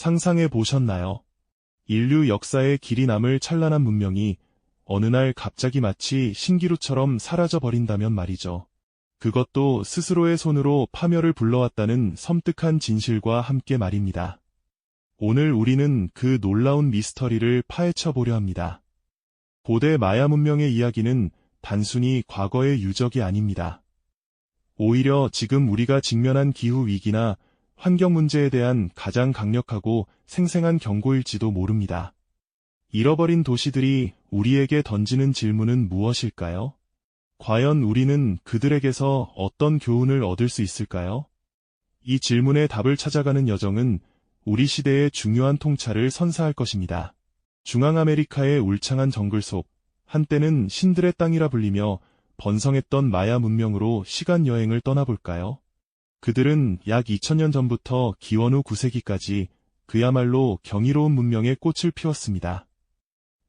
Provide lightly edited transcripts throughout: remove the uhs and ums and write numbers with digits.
상상해 보셨나요? 인류 역사에 길이 남을 찬란한 문명이 어느 날 갑자기 마치 신기루처럼 사라져버린다면 말이죠. 그것도 스스로의 손으로 파멸을 불러왔다는 섬뜩한 진실과 함께 말입니다. 오늘 우리는 그 놀라운 미스터리를 파헤쳐 보려 합니다. 고대 마야 문명의 이야기는 단순히 과거의 유적이 아닙니다. 오히려 지금 우리가 직면한 기후 위기나 환경 문제에 대한 가장 강력하고 생생한 경고일지도 모릅니다. 잃어버린 도시들이 우리에게 던지는 질문은 무엇일까요? 과연 우리는 그들에게서 어떤 교훈을 얻을 수 있을까요? 이 질문의 답을 찾아가는 여정은 우리 시대의 중요한 통찰을 선사할 것입니다. 중앙아메리카의 울창한 정글 속, 한때는 신들의 땅이라 불리며 번성했던 마야 문명으로 시간 여행을 떠나볼까요? 그들은 약 2000년 전부터 기원 후 9세기까지 그야말로 경이로운 문명의 꽃을 피웠습니다.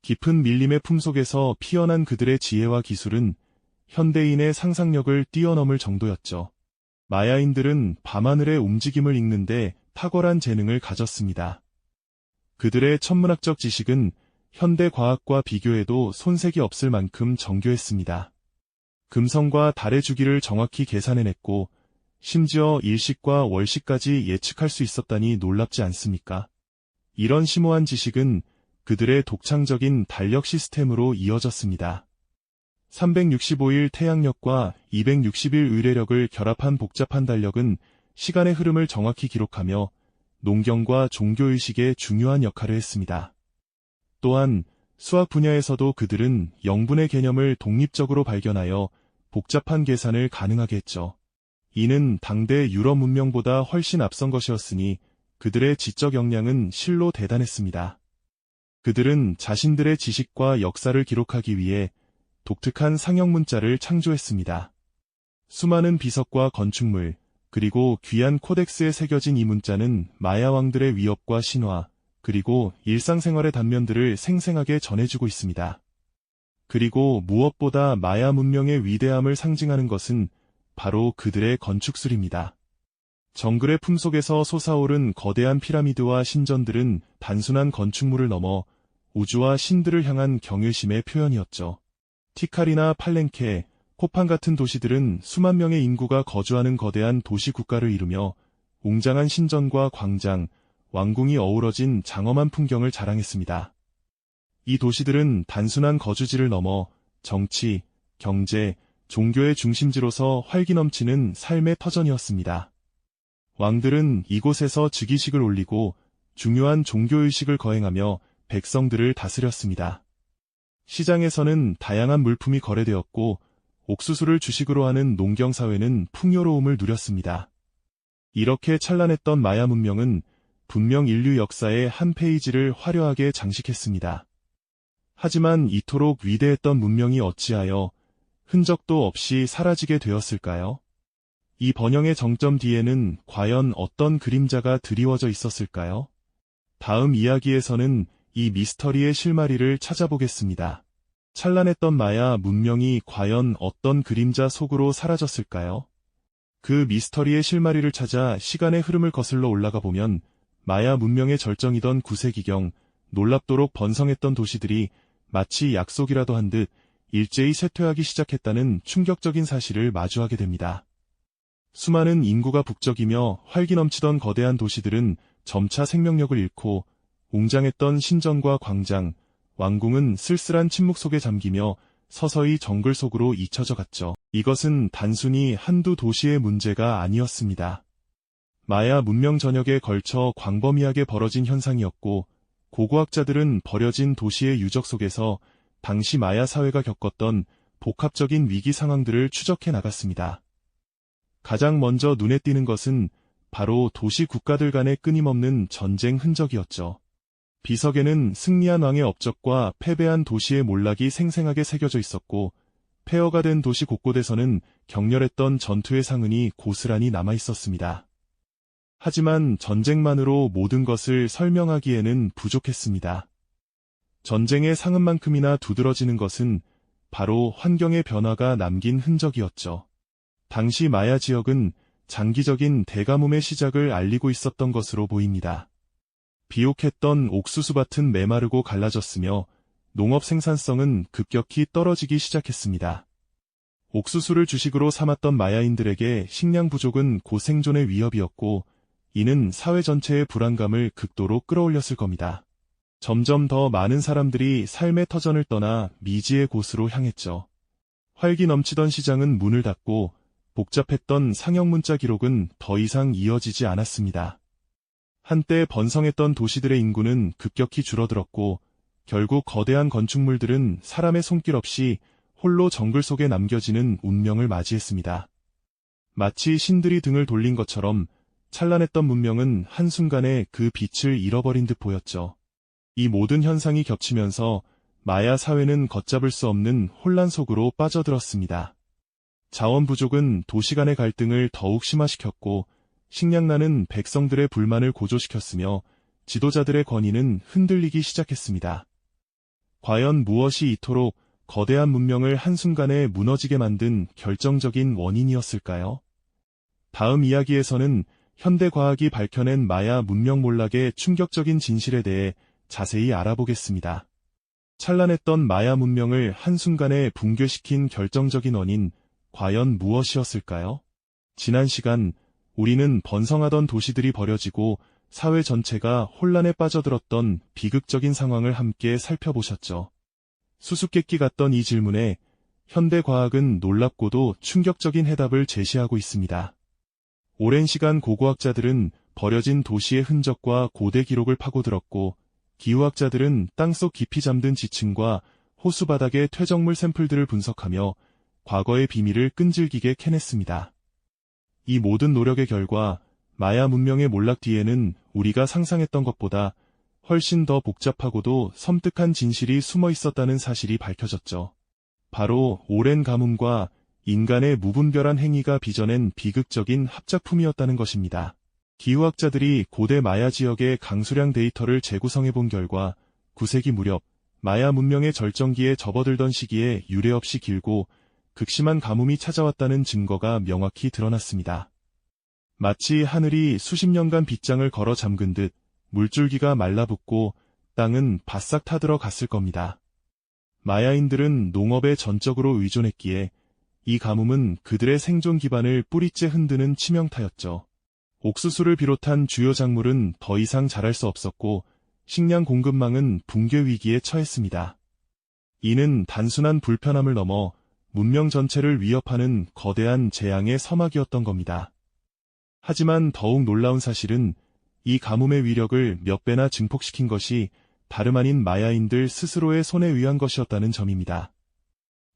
깊은 밀림의 품속에서 피어난 그들의 지혜와 기술은 현대인의 상상력을 뛰어넘을 정도였죠. 마야인들은 밤하늘의 움직임을 읽는데 탁월한 재능을 가졌습니다. 그들의 천문학적 지식은 현대 과학과 비교해도 손색이 없을 만큼 정교했습니다. 금성과 달의 주기를 정확히 계산해냈고 심지어 일식과 월식까지 예측할 수 있었다니 놀랍지 않습니까? 이런 심오한 지식은 그들의 독창적인 달력 시스템으로 이어졌습니다. 365일 태양력과 260일 의례력을 결합한 복잡한 달력은 시간의 흐름을 정확히 기록하며 농경과 종교의식에 중요한 역할을 했습니다. 또한 수학 분야에서도 그들은 영분의 개념을 독립적으로 발견하여 복잡한 계산을 가능하게 했죠. 이는 당대 유럽 문명보다 훨씬 앞선 것이었으니 그들의 지적 역량은 실로 대단했습니다. 그들은 자신들의 지식과 역사를 기록하기 위해 독특한 상형 문자를 창조했습니다. 수많은 비석과 건축물, 그리고 귀한 코덱스에 새겨진 이 문자는 마야 왕들의 위협과 신화, 그리고 일상생활의 단면들을 생생하게 전해주고 있습니다. 그리고 무엇보다 마야 문명의 위대함을 상징하는 것은 바로 그들의 건축술입니다. 정글의 품속에서 솟아오른 거대한 피라미드와 신전들은 단순한 건축물을 넘어 우주와 신들을 향한 경외심의 표현이었죠. 티칼이나 팔렌케, 코판 같은 도시들은 수만 명의 인구가 거주하는 거대한 도시 국가를 이루며 웅장한 신전과 광장, 왕궁이 어우러진 장엄한 풍경을 자랑했습니다. 이 도시들은 단순한 거주지를 넘어 정치, 경제, 종교의 중심지로서 활기 넘치는 삶의 터전이었습니다. 왕들은 이곳에서 즉위식을 올리고 중요한 종교의식을 거행하며 백성들을 다스렸습니다. 시장에서는 다양한 물품이 거래되었고 옥수수를 주식으로 하는 농경사회는 풍요로움을 누렸습니다. 이렇게 찬란했던 마야 문명은 분명 인류 역사의 한 페이지를 화려하게 장식했습니다. 하지만 이토록 위대했던 문명이 어찌하여 흔적도 없이 사라지게 되었을까요? 이 번영의 정점 뒤에는 과연 어떤 그림자가 드리워져 있었을까요? 다음 이야기에서는 이 미스터리의 실마리를 찾아보겠습니다. 찬란했던 마야 문명이 과연 어떤 그림자 속으로 사라졌을까요? 그 미스터리의 실마리를 찾아 시간의 흐름을 거슬러 올라가 보면 마야 문명의 절정이던 9세기경 놀랍도록 번성했던 도시들이 마치 약속이라도 한 듯 일제히 쇠퇴하기 시작했다는 충격적인 사실을 마주하게 됩니다. 수많은 인구가 북적이며 활기 넘치던 거대한 도시들은 점차 생명력을 잃고 웅장했던 신전과 광장, 왕궁은 쓸쓸한 침묵 속에 잠기며 서서히 정글 속으로 잊혀져 갔죠. 이것은 단순히 한두 도시의 문제가 아니었습니다. 마야 문명 전역에 걸쳐 광범위하게 벌어진 현상이었고 고고학자들은 버려진 도시의 유적 속에서 당시 마야 사회가 겪었던 복합적인 위기 상황들을 추적해 나갔습니다. 가장 먼저 눈에 띄는 것은 바로 도시 국가들 간의 끊임없는 전쟁 흔적이었죠. 비석에는 승리한 왕의 업적과 패배한 도시의 몰락이 생생하게 새겨져 있었고 폐허가 된 도시 곳곳에서는 격렬했던 전투의 상흔이 고스란히 남아 있었습니다. 하지만 전쟁만으로 모든 것을 설명하기에는 부족했습니다. 전쟁의 상흔만큼이나 두드러지는 것은 바로 환경의 변화가 남긴 흔적이었죠. 당시 마야 지역은 장기적인 대가뭄의 시작을 알리고 있었던 것으로 보입니다. 비옥했던 옥수수밭은 메마르고 갈라졌으며 농업 생산성은 급격히 떨어지기 시작했습니다. 옥수수를 주식으로 삼았던 마야인들에게 식량 부족은 곧 생존의 위협이었고, 이는 사회 전체의 불안감을 극도로 끌어올렸을 겁니다. 점점 더 많은 사람들이 삶의 터전을 떠나 미지의 곳으로 향했죠. 활기 넘치던 시장은 문을 닫고 복잡했던 상형 문자 기록은 더 이상 이어지지 않았습니다. 한때 번성했던 도시들의 인구는 급격히 줄어들었고, 결국 거대한 건축물들은 사람의 손길 없이 홀로 정글 속에 남겨지는 운명을 맞이했습니다. 마치 신들이 등을 돌린 것처럼 찬란했던 문명은 한순간에 그 빛을 잃어버린 듯 보였죠. 이 모든 현상이 겹치면서 마야 사회는 걷잡을 수 없는 혼란 속으로 빠져들었습니다. 자원 부족은 도시 간의 갈등을 더욱 심화시켰고, 식량난은 백성들의 불만을 고조시켰으며 지도자들의 권위는 흔들리기 시작했습니다. 과연 무엇이 이토록 거대한 문명을 한순간에 무너지게 만든 결정적인 원인이었을까요? 다음 이야기에서는 현대 과학이 밝혀낸 마야 문명 몰락의 충격적인 진실에 대해 자세히 알아보겠습니다. 찬란했던 마야 문명을 한순간에 붕괴시킨 결정적인 원인, 과연 무엇이었을까요? 지난 시간, 우리는 번성하던 도시들이 버려지고 사회 전체가 혼란에 빠져들었던 비극적인 상황을 함께 살펴보셨죠. 수수께끼 같던 이 질문에 현대 과학은 놀랍고도 충격적인 해답을 제시하고 있습니다. 오랜 시간 고고학자들은 버려진 도시의 흔적과 고대 기록을 파고들었고, 기후학자들은 땅속 깊이 잠든 지층과 호수 바닥의 퇴적물 샘플들을 분석하며 과거의 비밀을 끈질기게 캐냈습니다. 이 모든 노력의 결과 마야 문명의 몰락 뒤에는 우리가 상상했던 것보다 훨씬 더 복잡하고도 섬뜩한 진실이 숨어 있었다는 사실이 밝혀졌죠. 바로 오랜 가뭄과 인간의 무분별한 행위가 빚어낸 비극적인 합작품이었다는 것입니다. 기후학자들이 고대 마야 지역의 강수량 데이터를 재구성해 본 결과 9세기 무렵 마야 문명의 절정기에 접어들던 시기에 유례없이 길고 극심한 가뭄이 찾아왔다는 증거가 명확히 드러났습니다. 마치 하늘이 수십 년간 빗장을 걸어 잠근 듯 물줄기가 말라붙고 땅은 바싹 타들어 갔을 겁니다. 마야인들은 농업에 전적으로 의존했기에 이 가뭄은 그들의 생존 기반을 뿌리째 흔드는 치명타였죠. 옥수수를 비롯한 주요 작물은 더 이상 자랄 수 없었고 식량 공급망은 붕괴 위기에 처했습니다. 이는 단순한 불편함을 넘어 문명 전체를 위협하는 거대한 재앙의 서막이었던 겁니다. 하지만 더욱 놀라운 사실은 이 가뭄의 위력을 몇 배나 증폭시킨 것이 다름 아닌 마야인들 스스로의 손에 의한 것이었다는 점입니다.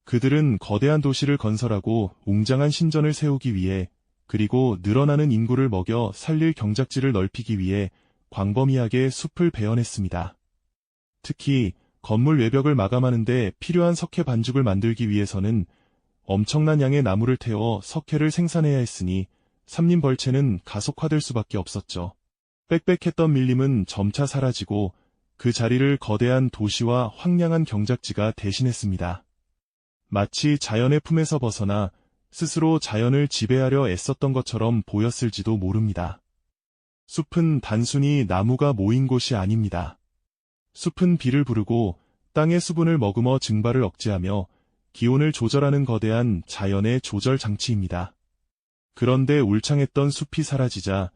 그들은 거대한 도시를 건설하고 웅장한 신전을 세우기 위해, 그리고 늘어나는 인구를 먹여 살릴 경작지를 넓히기 위해 광범위하게 숲을 베어냈습니다. 특히 건물 외벽을 마감하는 데 필요한 석회 반죽을 만들기 위해서는 엄청난 양의 나무를 태워 석회를 생산해야 했으니 삼림 벌채는 가속화될 수밖에 없었죠. 빽빽했던 밀림은 점차 사라지고 그 자리를 거대한 도시와 황량한 경작지가 대신했습니다. 마치 자연의 품에서 벗어나 스스로 자연을 지배하려 애썼던 것처럼 보였을지도 모릅니다. 숲은 단순히 나무가 모인 곳이 아닙니다. 숲은 비를 부르고 땅의 수분을 머금어 증발을 억제하며 기온을 조절하는 거대한 자연의 조절 장치입니다. 그런데 울창했던 숲이 사라지자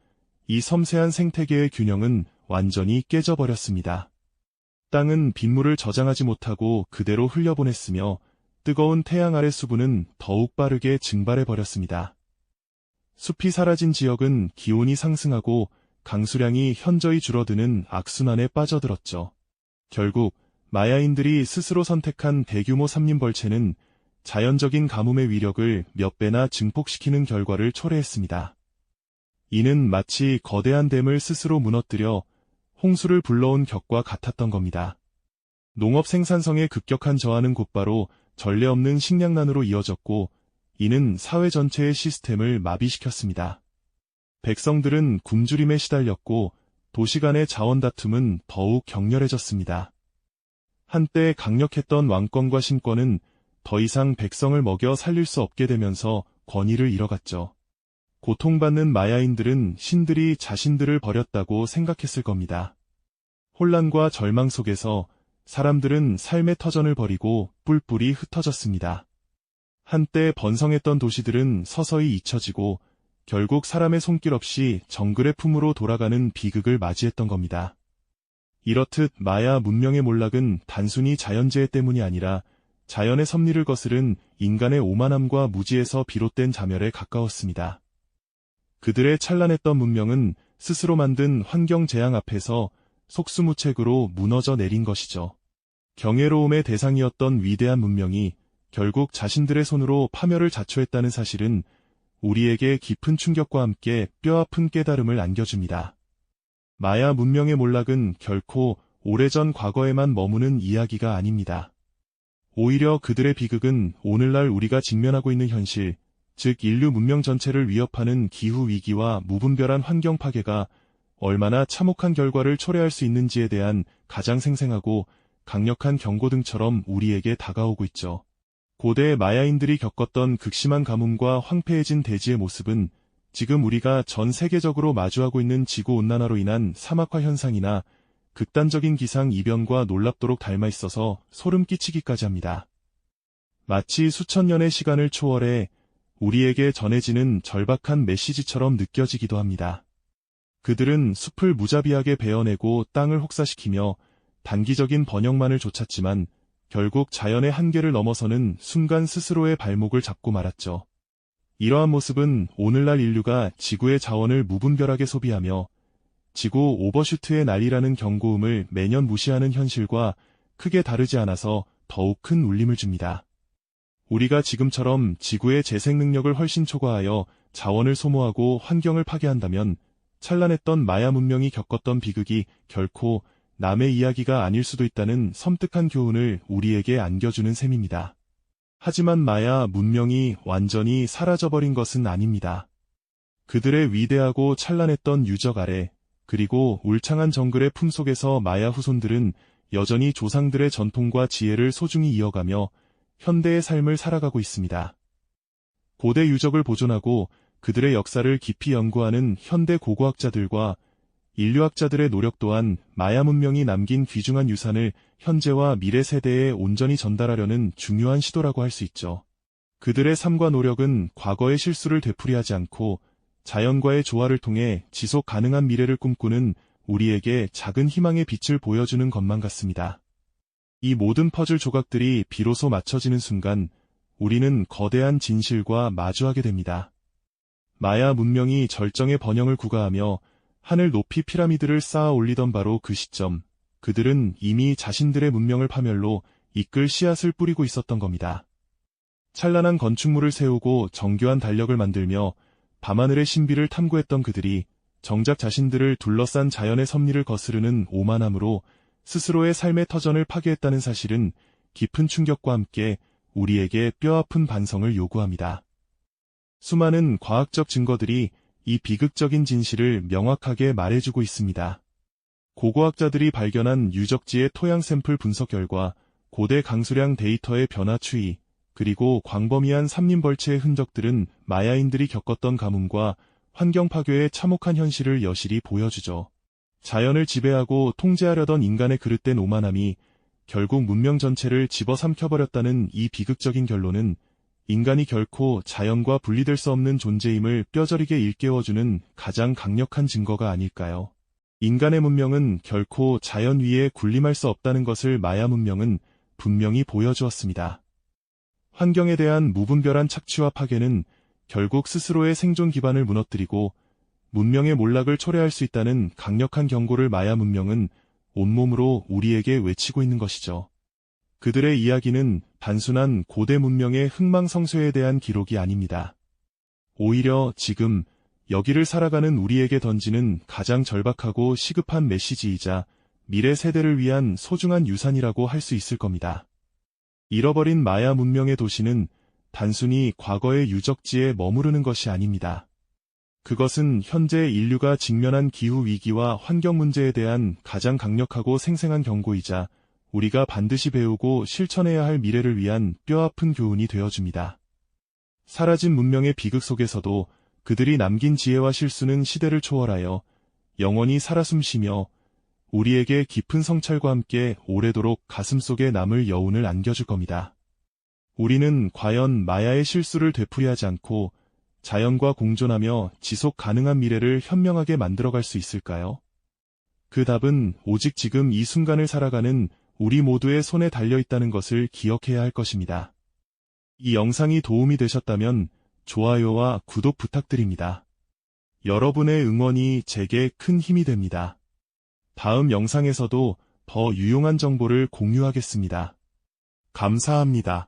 이 섬세한 생태계의 균형은 완전히 깨져버렸습니다. 땅은 빗물을 저장하지 못하고 그대로 흘려보냈으며 뜨거운 태양 아래 수분은 더욱 빠르게 증발해버렸습니다. 숲이 사라진 지역은 기온이 상승하고 강수량이 현저히 줄어드는 악순환에 빠져들었죠. 결국 마야인들이 스스로 선택한 대규모 삼림 벌채는 자연적인 가뭄의 위력을 몇 배나 증폭시키는 결과를 초래했습니다. 이는 마치 거대한 댐을 스스로 무너뜨려 홍수를 불러온 격과 같았던 겁니다. 농업 생산성의 급격한 저하는 곧바로 전례 없는 식량난으로 이어졌고, 이는 사회 전체의 시스템을 마비시켰습니다. 백성들은 굶주림에 시달렸고 도시 간의 자원 다툼은 더욱 격렬해졌습니다. 한때 강력했던 왕권과 신권은 더 이상 백성을 먹여 살릴 수 없게 되면서 권위를 잃어갔죠. 고통받는 마야인들은 신들이 자신들을 버렸다고 생각했을 겁니다. 혼란과 절망 속에서 사람들은 삶의 터전을 버리고 뿔뿔이 흩어졌습니다. 한때 번성했던 도시들은 서서히 잊혀지고 결국 사람의 손길 없이 정글의 품으로 돌아가는 비극을 맞이했던 겁니다. 이렇듯 마야 문명의 몰락은 단순히 자연재해 때문이 아니라 자연의 섭리를 거스른 인간의 오만함과 무지에서 비롯된 자멸에 가까웠습니다. 그들의 찬란했던 문명은 스스로 만든 환경 재앙 앞에서 속수무책으로 무너져 내린 것이죠. 경외로움의 대상이었던 위대한 문명이 결국 자신들의 손으로 파멸을 자초했다는 사실은 우리에게 깊은 충격과 함께 뼈아픈 깨달음을 안겨줍니다. 마야 문명의 몰락은 결코 오래전 과거에만 머무는 이야기가 아닙니다. 오히려 그들의 비극은 오늘날 우리가 직면하고 있는 현실, 즉 인류 문명 전체를 위협하는 기후위기와 무분별한 환경 파괴가 얼마나 참혹한 결과를 초래할 수 있는지에 대한 가장 생생하고 강력한 경고등처럼 우리에게 다가오고 있죠. 고대 마야인들이 겪었던 극심한 가뭄과 황폐해진 대지의 모습은 지금 우리가 전 세계적으로 마주하고 있는 지구온난화로 인한 사막화 현상이나 극단적인 기상 이변과 놀랍도록 닮아 있어서 소름 끼치기까지 합니다. 마치 수천 년의 시간을 초월해 우리에게 전해지는 절박한 메시지처럼 느껴지기도 합니다. 그들은 숲을 무자비하게 베어내고 땅을 혹사시키며 단기적인 번영만을 좇았지만 결국 자연의 한계를 넘어서는 순간 스스로의 발목을 잡고 말았죠. 이러한 모습은 오늘날 인류가 지구의 자원을 무분별하게 소비하며 지구 오버슈트의 난리라는 경고음을 매년 무시하는 현실과 크게 다르지 않아서 더욱 큰 울림을 줍니다. 우리가 지금처럼 지구의 재생 능력을 훨씬 초과하여 자원을 소모하고 환경을 파괴한다면 찬란했던 마야 문명이 겪었던 비극이 결코 남의 이야기가 아닐 수도 있다는 섬뜩한 교훈을 우리에게 안겨주는 셈입니다. 하지만 마야 문명이 완전히 사라져버린 것은 아닙니다. 그들의 위대하고 찬란했던 유적 아래 그리고 울창한 정글의 품속에서 마야 후손들은 여전히 조상들의 전통과 지혜를 소중히 이어가며 현대의 삶을 살아가고 있습니다. 고대 유적을 보존하고 그들의 역사를 깊이 연구하는 현대 고고학자들과 인류학자들의 노력 또한 마야 문명이 남긴 귀중한 유산을 현재와 미래 세대에 온전히 전달하려는 중요한 시도라고 할 수 있죠. 그들의 삶과 노력은 과거의 실수를 되풀이하지 않고 자연과의 조화를 통해 지속 가능한 미래를 꿈꾸는 우리에게 작은 희망의 빛을 보여주는 것만 같습니다. 이 모든 퍼즐 조각들이 비로소 맞춰지는 순간 우리는 거대한 진실과 마주하게 됩니다. 마야 문명이 절정의 번영을 구가하며 하늘 높이 피라미드를 쌓아 올리던 바로 그 시점, 그들은 이미 자신들의 문명을 파멸로 이끌 씨앗을 뿌리고 있었던 겁니다. 찬란한 건축물을 세우고 정교한 달력을 만들며 밤하늘의 신비를 탐구했던 그들이 정작 자신들을 둘러싼 자연의 섭리를 거스르는 오만함으로 스스로의 삶의 터전을 파괴했다는 사실은 깊은 충격과 함께 우리에게 뼈아픈 반성을 요구합니다. 수많은 과학적 증거들이 이 비극적인 진실을 명확하게 말해주고 있습니다. 고고학자들이 발견한 유적지의 토양 샘플 분석 결과 고대 강수량 데이터의 변화 추이, 그리고 광범위한 삼림벌채의 흔적들은 마야인들이 겪었던 가뭄과 환경 파괴의 참혹한 현실을 여실히 보여주죠. 자연을 지배하고 통제하려던 인간의 그릇된 오만함이 결국 문명 전체를 집어삼켜버렸다는 이 비극적인 결론은 인간이 결코 자연과 분리될 수 없는 존재임을 뼈저리게 일깨워주는 가장 강력한 증거가 아닐까요? 인간의 문명은 결코 자연 위에 군림할 수 없다는 것을 마야 문명은 분명히 보여주었습니다. 환경에 대한 무분별한 착취와 파괴는 결국 스스로의 생존 기반을 무너뜨리고 문명의 몰락을 초래할 수 있다는 강력한 경고를 마야 문명은 온몸으로 우리에게 외치고 있는 것이죠. 그들의 이야기는 단순한 고대 문명의 흥망성쇠에 대한 기록이 아닙니다. 오히려 지금 여기를 살아가는 우리에게 던지는 가장 절박하고 시급한 메시지이자 미래 세대를 위한 소중한 유산이라고 할 수 있을 겁니다. 잃어버린 마야 문명의 도시는 단순히 과거의 유적지에 머무르는 것이 아닙니다. 그것은 현재 인류가 직면한 기후위기와 환경 문제에 대한 가장 강력하고 생생한 경고이자 우리가 반드시 배우고 실천해야 할 미래를 위한 뼈아픈 교훈이 되어줍니다. 사라진 문명의 비극 속에서도 그들이 남긴 지혜와 실수는 시대를 초월하여 영원히 살아 숨쉬며 우리에게 깊은 성찰과 함께 오래도록 가슴속에 남을 여운을 안겨줄 겁니다. 우리는 과연 마야의 실수를 되풀이하지 않고 자연과 공존하며 지속 가능한 미래를 현명하게 만들어갈 수 있을까요? 그 답은 오직 지금 이 순간을 살아가는 우리 모두의 손에 달려 있다는 것을 기억해야 할 것입니다. 이 영상이 도움이 되셨다면 좋아요와 구독 부탁드립니다. 여러분의 응원이 제게 큰 힘이 됩니다. 다음 영상에서도 더 유용한 정보를 공유하겠습니다. 감사합니다.